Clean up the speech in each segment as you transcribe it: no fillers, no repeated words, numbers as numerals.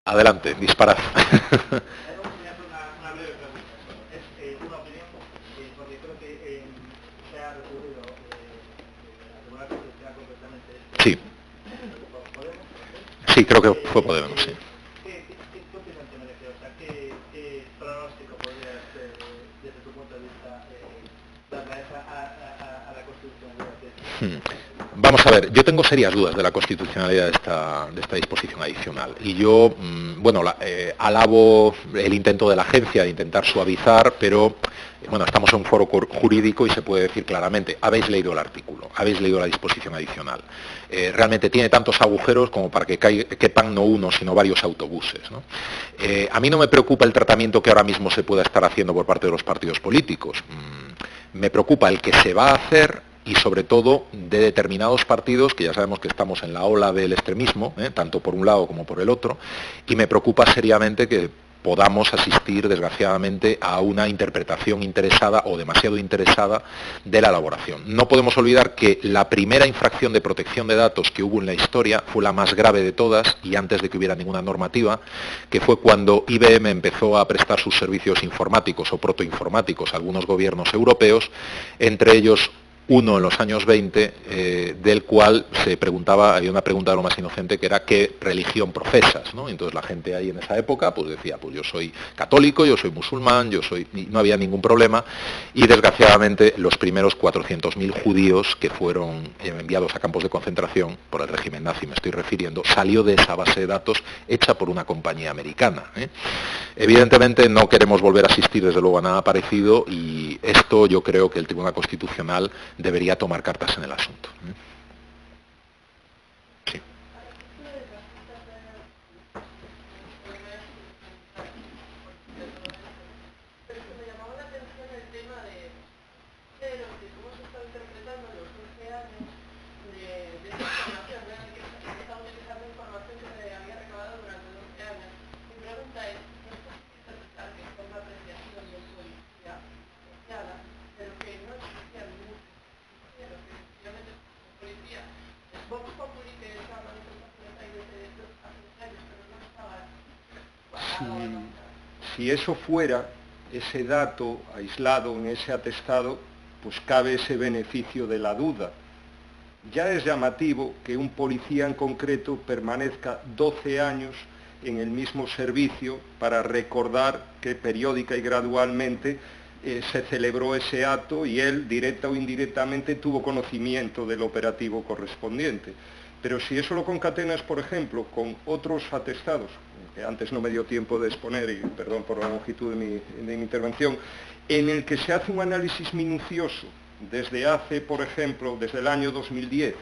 Adelante, disparad. Una breve pregunta. Es una opinión, porque creo que se ha recurrido a Tribunal Constitucional concretamente. Sí. ¿Podemos? Sí, creo que fue Podemos, sí. ¿Qué opinión te merece? O sea, ¿qué pronóstico podría ser, desde tu punto de vista, darle a la constitucionalidad? Vamos a ver, yo tengo serias dudas de la constitucionalidad de esta disposición adicional. Y yo, bueno, alabo el intento de la agencia de intentar suavizar, pero, bueno, estamos en un foro jurídico y se puede decir claramente, habéis leído el artículo, habéis leído la disposición adicional. Realmente tiene tantos agujeros como para que quepan no uno, sino varios autobuses, ¿no? A mí no me preocupa el tratamiento que ahora mismo se pueda estar haciendo por parte de los partidos políticos. Me preocupa el que se va a hacer y sobre todo de determinados partidos, que ya sabemos que estamos en la ola del extremismo, tanto por un lado como por el otro, y me preocupa seriamente que podamos asistir, desgraciadamente, a una interpretación interesada o demasiado interesada de la elaboración. No podemos olvidar que la primera infracción de protección de datos que hubo en la historia fue la más grave de todas y antes de que hubiera ninguna normativa, que fue cuando IBM empezó a prestar sus servicios informáticos o protoinformáticos a algunos gobiernos europeos, entre ellos uno en los años 20, del cual se preguntaba, había una pregunta de lo más inocente que era ¿qué religión profesas? ¿No? Entonces la gente ahí en esa época pues decía, pues yo soy católico, yo soy musulmán, y no había ningún problema, y desgraciadamente los primeros 400.000 judíos que fueron enviados a campos de concentración, por el régimen nazi me estoy refiriendo, salió de esa base de datos hecha por una compañía americana. Evidentemente no queremos volver a asistir desde luego a nada parecido y esto yo creo que el Tribunal Constitucional debería tomar cartas en el asunto. Sí. Si eso fuera, ese dato aislado en ese atestado, pues cabe ese beneficio de la duda. Ya es llamativo que un policía en concreto permanezca 12 años en el mismo servicio para recordar que periódica y gradualmente se celebró ese acto y él, directa o indirectamente, tuvo conocimiento del operativo correspondiente. Pero si eso lo concatenas, por ejemplo, con otros atestados, que antes no me dio tiempo de exponer, y perdón por la longitud de mi intervención, en el que se hace un análisis minucioso desde hace, por ejemplo, desde el año 2010,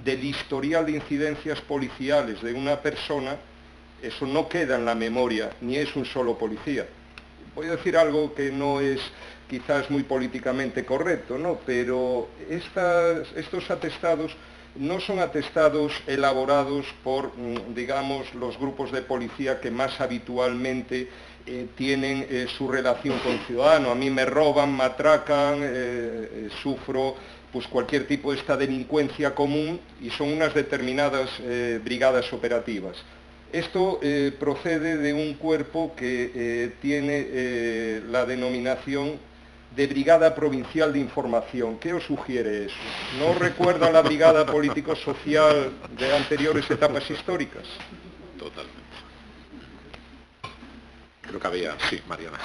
del historial de incidencias policiales de una persona, eso no queda en la memoria, ni es un solo policía. Voy a decir algo que no es quizás muy políticamente correcto, ¿no? Pero estos atestados no son atestados elaborados por, digamos, los grupos de policía que más habitualmente tienen su relación con el ciudadano. A mí me roban, me atracan, sufro pues cualquier tipo de esta delincuencia común y son unas determinadas brigadas operativas. Esto procede de un cuerpo que tiene la denominación de Brigada Provincial de Información. ¿Qué os sugiere eso? ¿No recuerda la brigada político-social de anteriores etapas históricas? Totalmente. Creo que había, sí, Mariana.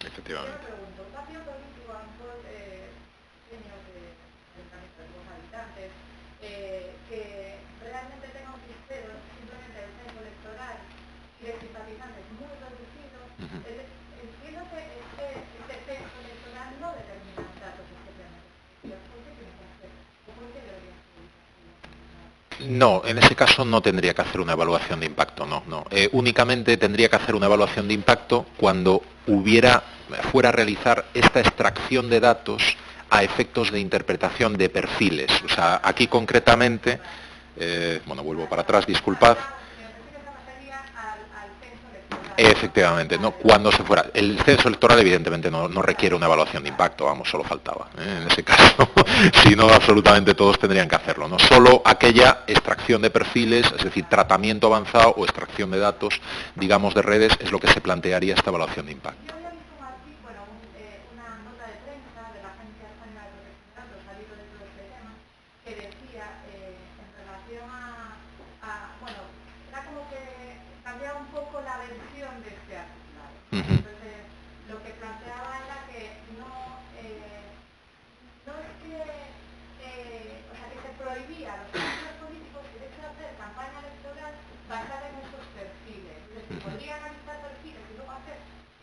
Efectivamente. Yo me pregunto, ¿un partido político a lo mejor pequeños de los habitantes que realmente tenga un criterio simplemente del censo electoral y de simpatizantes muy reducidos? Entiendo que este censo electoral no determina datos especialmente. ¿Por qué tiene que hacer? ¿O por qué debería ser? No, en ese caso no tendría que hacer una evaluación de impacto, no. Únicamente tendría que hacer una evaluación de impacto cuando fuera a realizar esta extracción de datos a efectos de interpretación de perfiles. O sea, aquí concretamente, bueno, vuelvo para atrás, disculpad. Efectivamente, no cuando se fuera. El censo electoral evidentemente no requiere una evaluación de impacto, vamos, solo faltaba. En ese caso, si no, absolutamente todos tendrían que hacerlo, ¿no? Solo aquella extracción de perfiles, es decir, tratamiento avanzado o extracción de datos, digamos, de redes, es lo que se plantearía esta evaluación de impacto. Yo había visto un artículo, una nota de prensa de la Agencia Española de Protección de Datos, salido de todo este tema, que decía, en relación bueno, era como que cambiaba un poco la versión de este articulado. Entonces, lo que planteaba era que no es que, o sea, que se prohibía a los partidos políticos el hecho de hacer campaña electoral basada en esos perfiles. Es decir, podrían analizar perfiles y luego hacer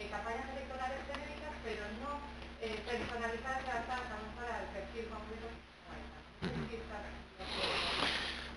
campañas electorales genéricas, pero no personalizadas y adaptadas a lo mejor al perfil concreto.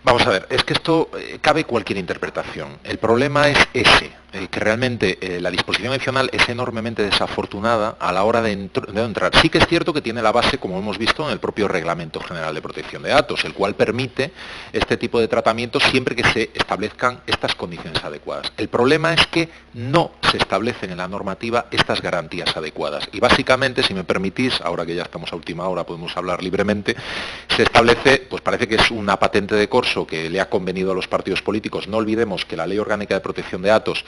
Vamos a ver, es que esto cabe cualquier interpretación. El problema es ese, que realmente la disposición adicional es enormemente desafortunada a la hora de entrar. Sí que es cierto que tiene la base, como hemos visto, en el propio Reglamento General de Protección de Datos, el cual permite este tipo de tratamientos siempre que se establezcan estas condiciones adecuadas. El problema es que no se establecen en la normativa estas garantías adecuadas. Y básicamente, si me permitís, ahora que ya estamos a última hora, podemos hablar libremente, se establece, pues parece que es una patente de corso que le ha convenido a los partidos políticos. No olvidemos que la Ley Orgánica de Protección de Datos,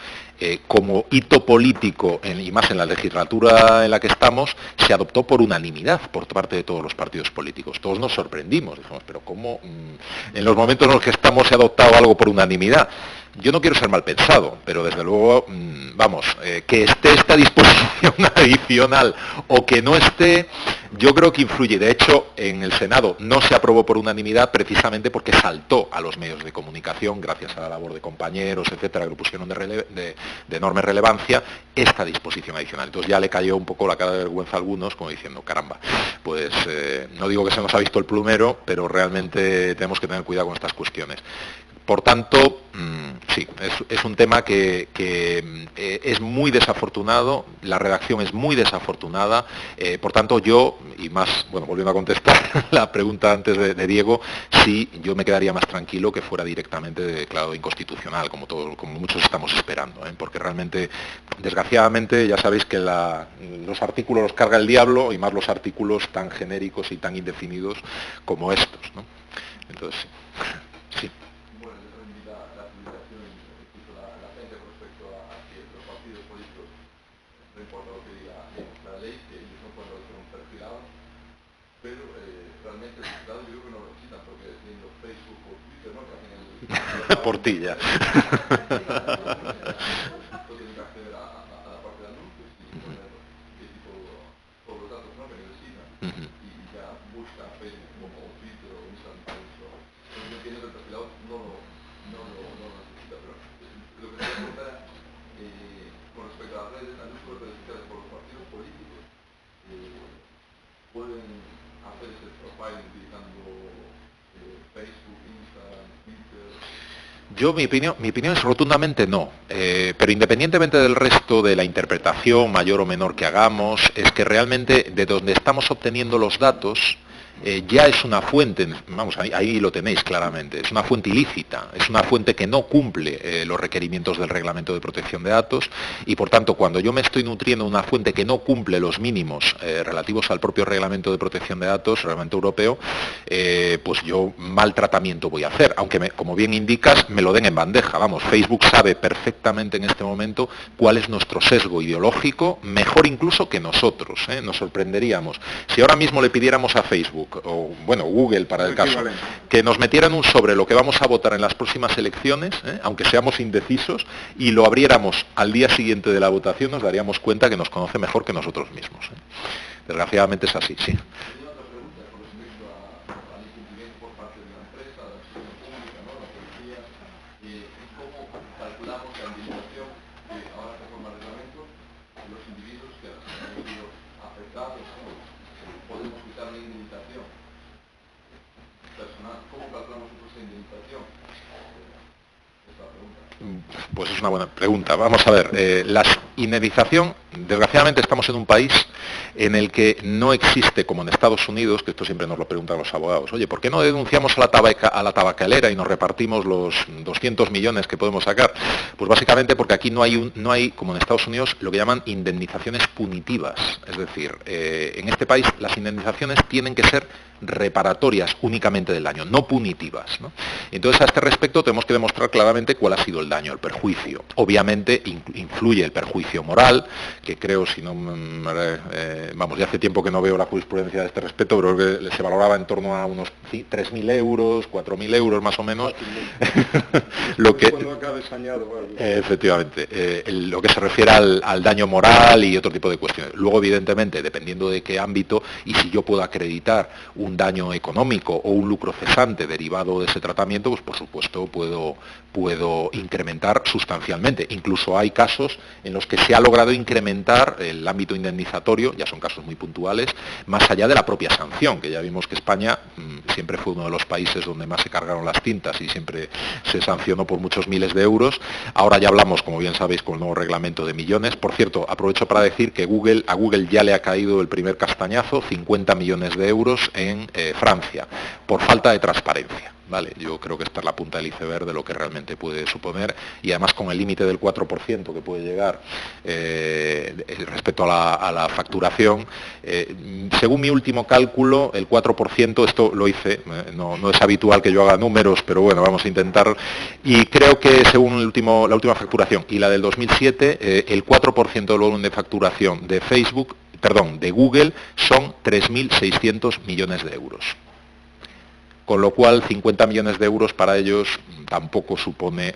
como hito político, y más en la legislatura en la que estamos, se adoptó por unanimidad por parte de todos los partidos políticos. Todos nos sorprendimos, dijimos, pero ¿cómo en los momentos en los que estamos se ha adoptado algo por unanimidad? Yo no quiero ser mal pensado, pero desde luego, vamos, que esté esta disposición adicional o que no esté, yo creo que influye. De hecho, en el Senado no se aprobó por unanimidad precisamente porque saltó a los medios de comunicación, gracias a la labor de compañeros, etcétera, que lo pusieron de enorme relevancia, esta disposición adicional. Entonces ya le cayó un poco la cara de vergüenza a algunos, como diciendo, caramba, pues no digo que se nos ha visto el plumero, pero realmente tenemos que tener cuidado con estas cuestiones. Por tanto, sí, es un tema que es muy desafortunado, la redacción es muy desafortunada, por tanto yo, y más, bueno, volviendo a contestar la pregunta antes de Diego, sí, yo me quedaría más tranquilo que fuera directamente declarado inconstitucional, como muchos estamos esperando, porque realmente, desgraciadamente, ya sabéis que los artículos los carga el diablo, y más los artículos tan genéricos y tan indefinidos como estos, ¿no? Entonces, sí. No importa lo que diga la ley, que ellos no pueden ser un perfilado, pero realmente el Estado yo creo que no lo necesitan, porque ni los Facebook o Twitter, ¿no? Que hacen el... Portilla. No tienen que acceder a la parte de anuncios y poner qué tipo todos los datos, ¿no? Que necesitan. Y ya buscan Facebook como Twitter o Instagram. Yo entiendo que el perfilado no lo necesita, pero lo que se preguntar con respecto a las redes, a los cuerpos sociales por los partidos políticos, pueden hacer ese profiling utilizando Facebook, Instagram, Twitter. Mi opinión es rotundamente no, pero independientemente del resto de la interpretación mayor o menor que hagamos, es que realmente de donde estamos obteniendo los datos ya es una fuente, vamos, ahí lo tenéis claramente, es una fuente ilícita, es una fuente que no cumple los requerimientos del Reglamento de Protección de Datos, y por tanto cuando yo me estoy nutriendo de una fuente que no cumple los mínimos relativos al propio Reglamento de Protección de Datos, Reglamento Europeo, pues yo mal tratamiento voy a hacer, aunque como bien indicas me lo den en bandeja. Vamos, Facebook sabe perfectamente en este momento cuál es nuestro sesgo ideológico, mejor incluso que nosotros, nos sorprenderíamos. Si ahora mismo le pidiéramos a Facebook, o bueno, Google para el caso, que nos metieran un sobre lo que vamos a votar en las próximas elecciones, aunque seamos indecisos, y lo abriéramos al día siguiente de la votación, nos daríamos cuenta que nos conoce mejor que nosotros mismos. Desgraciadamente es así, sí. Pues es una buena pregunta. Vamos a ver, la indemnización, desgraciadamente estamos en un país en el que no existe, como en Estados Unidos, que esto siempre nos lo preguntan los abogados, oye, ¿por qué no denunciamos a la tabacalera y nos repartimos los 200 millones que podemos sacar? Pues básicamente porque aquí no hay, como en Estados Unidos, lo que llaman indemnizaciones punitivas. Es decir, en este país las indemnizaciones tienen que ser reparatorias únicamente del daño, no punitivas, ¿no? Entonces, a este respecto tenemos que demostrar claramente cuál ha sido el daño, el perjuicio. Obviamente influye el perjuicio moral, que creo, si no, vamos, ya hace tiempo que no veo la jurisprudencia de este respecto, pero creo que se valoraba en torno a unos 3.000 euros, 4.000 euros más o menos. Lo que, efectivamente, lo que se refiere al daño moral y otro tipo de cuestiones. Luego, evidentemente, dependiendo de qué ámbito y si yo puedo acreditar un daño económico o un lucro cesante derivado de ese tratamiento, pues por supuesto puedo incrementar sustancialmente. Incluso hay casos en los que se ha logrado incrementar el ámbito indemnizatorio, ya son casos muy puntuales, más allá de la propia sanción, que ya vimos que España siempre fue uno de los países donde más se cargaron las tintas y siempre se sancionó por muchos miles de euros. Ahora ya hablamos, como bien sabéis, con el nuevo reglamento de millones. Por cierto, aprovecho para decir que a Google ya le ha caído el primer castañazo, 50 millones de euros en Francia, por falta de transparencia. Vale, yo creo que esta es la punta del iceberg de lo que realmente puede suponer, y además con el límite del 4% que puede llegar respecto a la facturación, según mi último cálculo, el 4%, esto lo hice, no es habitual que yo haga números, pero bueno, vamos a intentar, y creo que según la última facturación y la del 2007, el 4% del volumen de facturación de de Google son 3.600 millones de euros. Con lo cual 50 millones de euros para ellos tampoco supone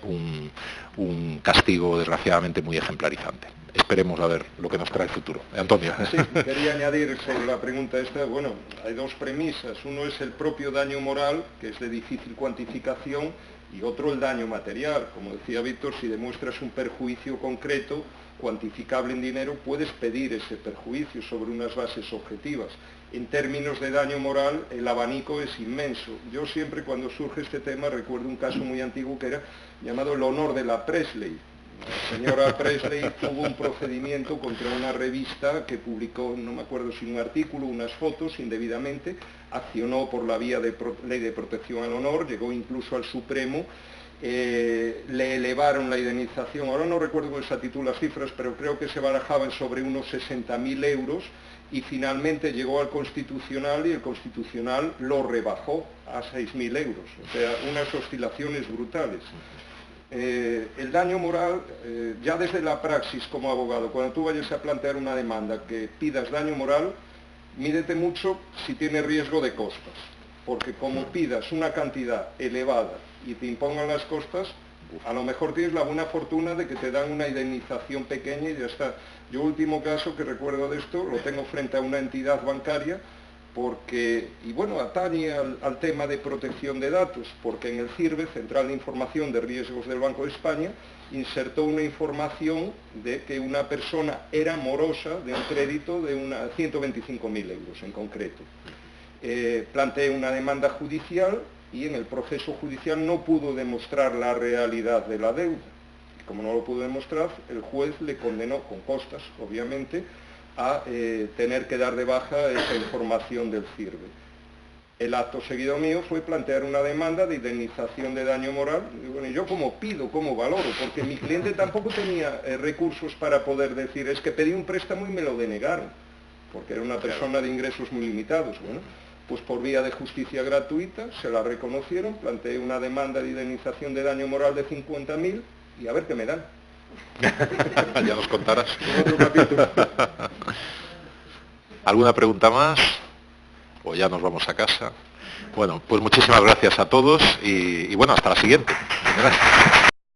un castigo desgraciadamente muy ejemplarizante. Esperemos a ver lo que nos trae el futuro. Antonio. Sí, quería añadir sobre la pregunta esta, bueno, hay dos premisas. Uno es el propio daño moral, que es de difícil cuantificación, y otro el daño material. Como decía Víctor, si demuestras un perjuicio concreto, cuantificable en dinero, puedes pedir ese perjuicio sobre unas bases objetivas. En términos de daño moral, el abanico es inmenso. Yo siempre, cuando surge este tema, recuerdo un caso muy antiguo que era llamado el honor de la Presley. La señora Presley tuvo un procedimiento contra una revista que publicó, no me acuerdo si un artículo, unas fotos indebidamente, accionó por la vía de ley de protección al honor, llegó incluso al Supremo, le elevaron la indemnización, ahora no recuerdo con exactitud las cifras, pero creo que se barajaban sobre unos 60.000 euros, y finalmente llegó al Constitucional y el Constitucional lo rebajó a 6.000 euros, o sea, unas oscilaciones brutales. El daño moral, ya desde la praxis como abogado, cuando tú vayas a plantear una demanda que pidas daño moral, mídete mucho si tiene riesgo de costas, porque como pidas una cantidad elevada y te impongan las costas, a lo mejor tienes la buena fortuna de que te dan una indemnización pequeña y ya está. Yo último caso que recuerdo de esto, lo tengo frente a una entidad bancaria, porque, y bueno, atañe al tema de protección de datos, porque en el CIRBE, Central de Información de Riesgos del Banco de España, insertó una información de que una persona era morosa de un crédito de 125.000 euros en concreto. Planteé una demanda judicial y en el proceso judicial no pudo demostrar la realidad de la deuda. Como no lo pudo demostrar, el juez le condenó, con costas, obviamente, a tener que dar de baja esa información del CIRBE. El acto seguido mío fue plantear una demanda de indemnización de daño moral. Y bueno, ¿yo cómo pido, cómo valoro? Porque mi cliente tampoco tenía recursos para poder decir, es que pedí un préstamo y me lo denegaron, porque era una persona de ingresos muy limitados. Bueno, pues por vía de justicia gratuita se la reconocieron, planteé una demanda de indemnización de daño moral de 50.000 y a ver qué me dan. Ya nos contarás. Otro capítulo. ¿Alguna pregunta más? O ya nos vamos a casa. Bueno, pues muchísimas gracias a todos y bueno, hasta la siguiente. Gracias.